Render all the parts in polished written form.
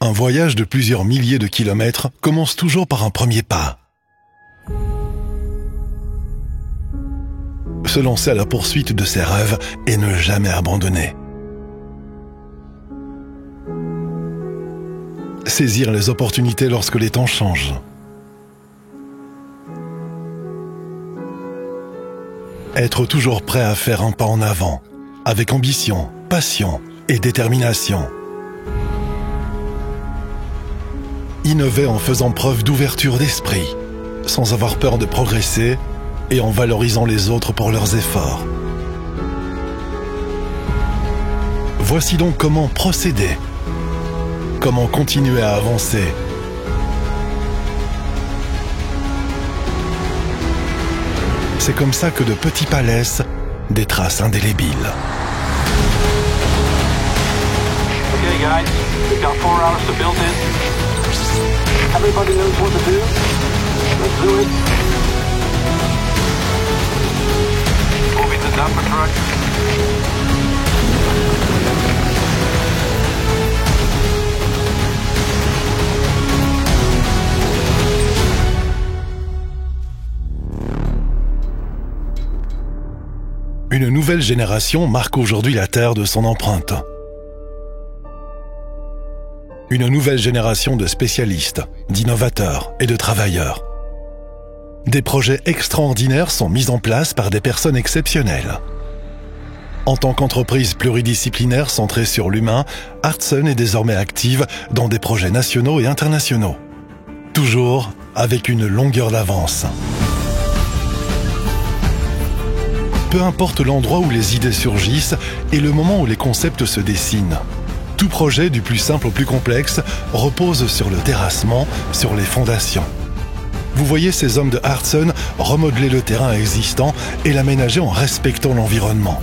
Un voyage de plusieurs milliers de kilomètres commence toujours par un premier pas. Se lancer à la poursuite de ses rêves et ne jamais abandonner. Saisir les opportunités lorsque les temps changent. Être toujours prêt à faire un pas en avant, avec ambition, passion et détermination. Innover en faisant preuve d'ouverture d'esprit, sans avoir peur de progresser et en valorisant les autres pour leurs efforts. Voici donc comment procéder, comment continuer à avancer. C'est comme ça que de petits pas laissent des traces indélébiles. Okay guys, we've got 4 hours to build it. Everybody knows what to do. Let's do it. Moving the dumper truck. Une nouvelle génération marque aujourd'hui la Terre de son empreinte. Une nouvelle génération de spécialistes, d'innovateurs et de travailleurs. Des projets extraordinaires sont mis en place par des personnes exceptionnelles. En tant qu'entreprise pluridisciplinaire centrée sur l'humain, Artsun est désormais active dans des projets nationaux et internationaux. Toujours avec une longueur d'avance. Peu importe l'endroit où les idées surgissent et le moment où les concepts se dessinent. Tout projet, du plus simple au plus complexe, repose sur le terrassement, sur les fondations. Vous voyez ces hommes de Artsun remodeler le terrain existant et l'aménager en respectant l'environnement.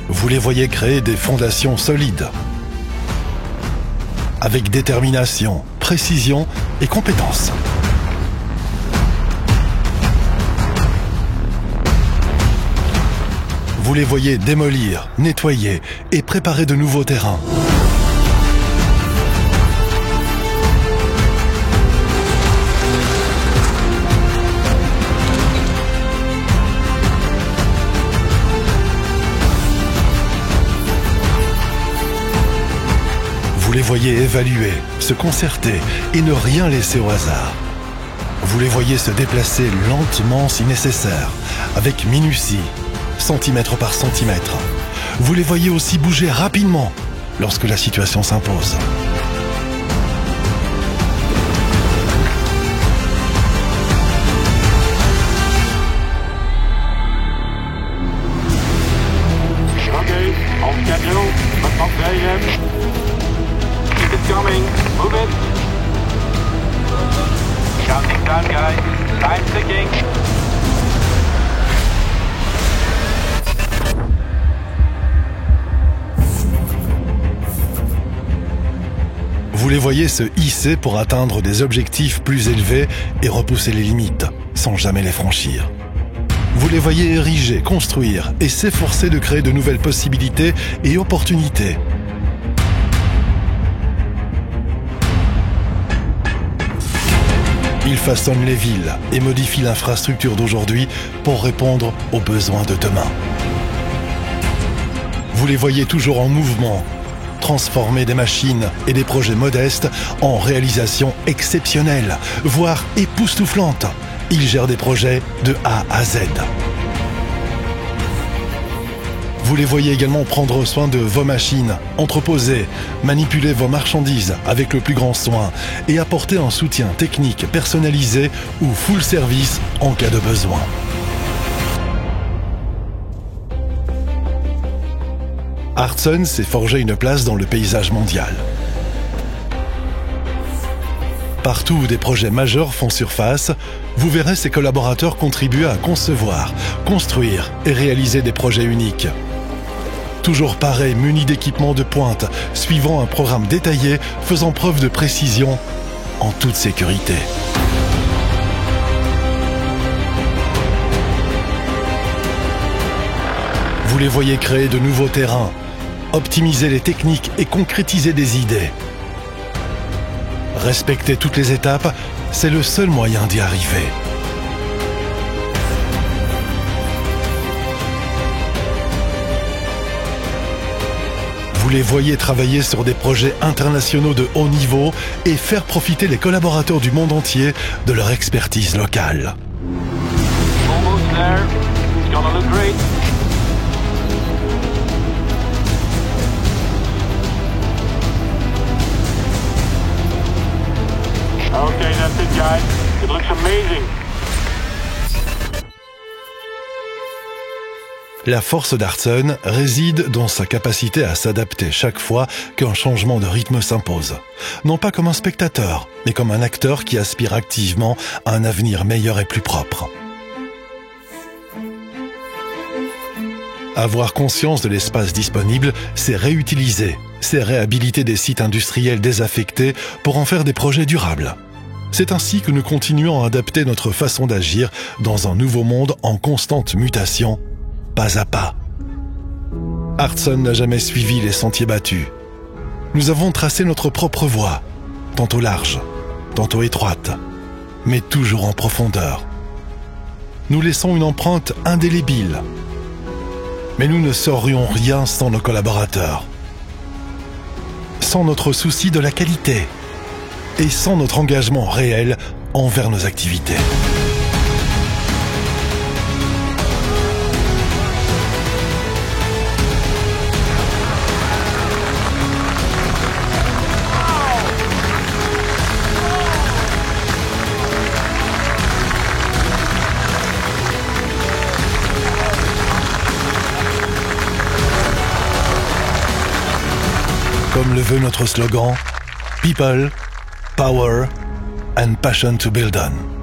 Vous les voyez créer des fondations solides, avec détermination, précision et compétence. Vous les voyez démolir, nettoyer et préparer de nouveaux terrains. Vous les voyez évaluer, se concerter et ne rien laisser au hasard. Vous les voyez se déplacer lentement si nécessaire, avec minutie, centimètre par centimètre. Vous les voyez aussi bouger rapidement lorsque la situation s'impose. Okay, on schedule, but not there yet. Keep it coming, move it. Counting down guys, time ticking. Vous les voyez se hisser pour atteindre des objectifs plus élevés et repousser les limites, sans jamais les franchir. Vous les voyez ériger, construire et s'efforcer de créer de nouvelles possibilités et opportunités. Ils façonnent les villes et modifient l'infrastructure d'aujourd'hui pour répondre aux besoins de demain. Vous les voyez toujours en mouvement, transformer des machines et des projets modestes en réalisations exceptionnelles, voire époustouflantes. Ils gèrent des projets de A à Z. Vous les voyez également prendre soin de vos machines, entreposer, manipuler vos marchandises avec le plus grand soin et apporter un soutien technique personnalisé ou full service en cas de besoin. Artsun s'est forgé une place dans le paysage mondial. Partout où des projets majeurs font surface, vous verrez ses collaborateurs contribuer à concevoir, construire et réaliser des projets uniques. Toujours pareils, munis d'équipements de pointe, suivant un programme détaillé, faisant preuve de précision en toute sécurité. Vous les voyez créer de nouveaux terrains, optimiser les techniques et concrétiser des idées. Respecter toutes les étapes, c'est le seul moyen d'y arriver. Vous les voyez travailler sur des projets internationaux de haut niveau et faire profiter les collaborateurs du monde entier de leur expertise locale. Almost there. It's gonna look great. Okay, that's it, guys. It looks amazing. La force d'Hartson réside dans sa capacité à s'adapter chaque fois qu'un changement de rythme s'impose. Non pas comme un spectateur, mais comme un acteur qui aspire activement à un avenir meilleur et plus propre. Avoir conscience de l'espace disponible, c'est réutiliser, c'est réhabiliter des sites industriels désaffectés pour en faire des projets durables. C'est ainsi que nous continuons à adapter notre façon d'agir dans un nouveau monde en constante mutation, pas à pas. Hartson n'a jamais suivi les sentiers battus. Nous avons tracé notre propre voie, tantôt large, tantôt étroite, mais toujours en profondeur. Nous laissons une empreinte indélébile. Mais nous ne saurions rien sans nos collaborateurs, sans notre souci de la qualité et sans notre engagement réel envers nos activités. Comme le veut notre slogan, People, Power and Passion to Build On.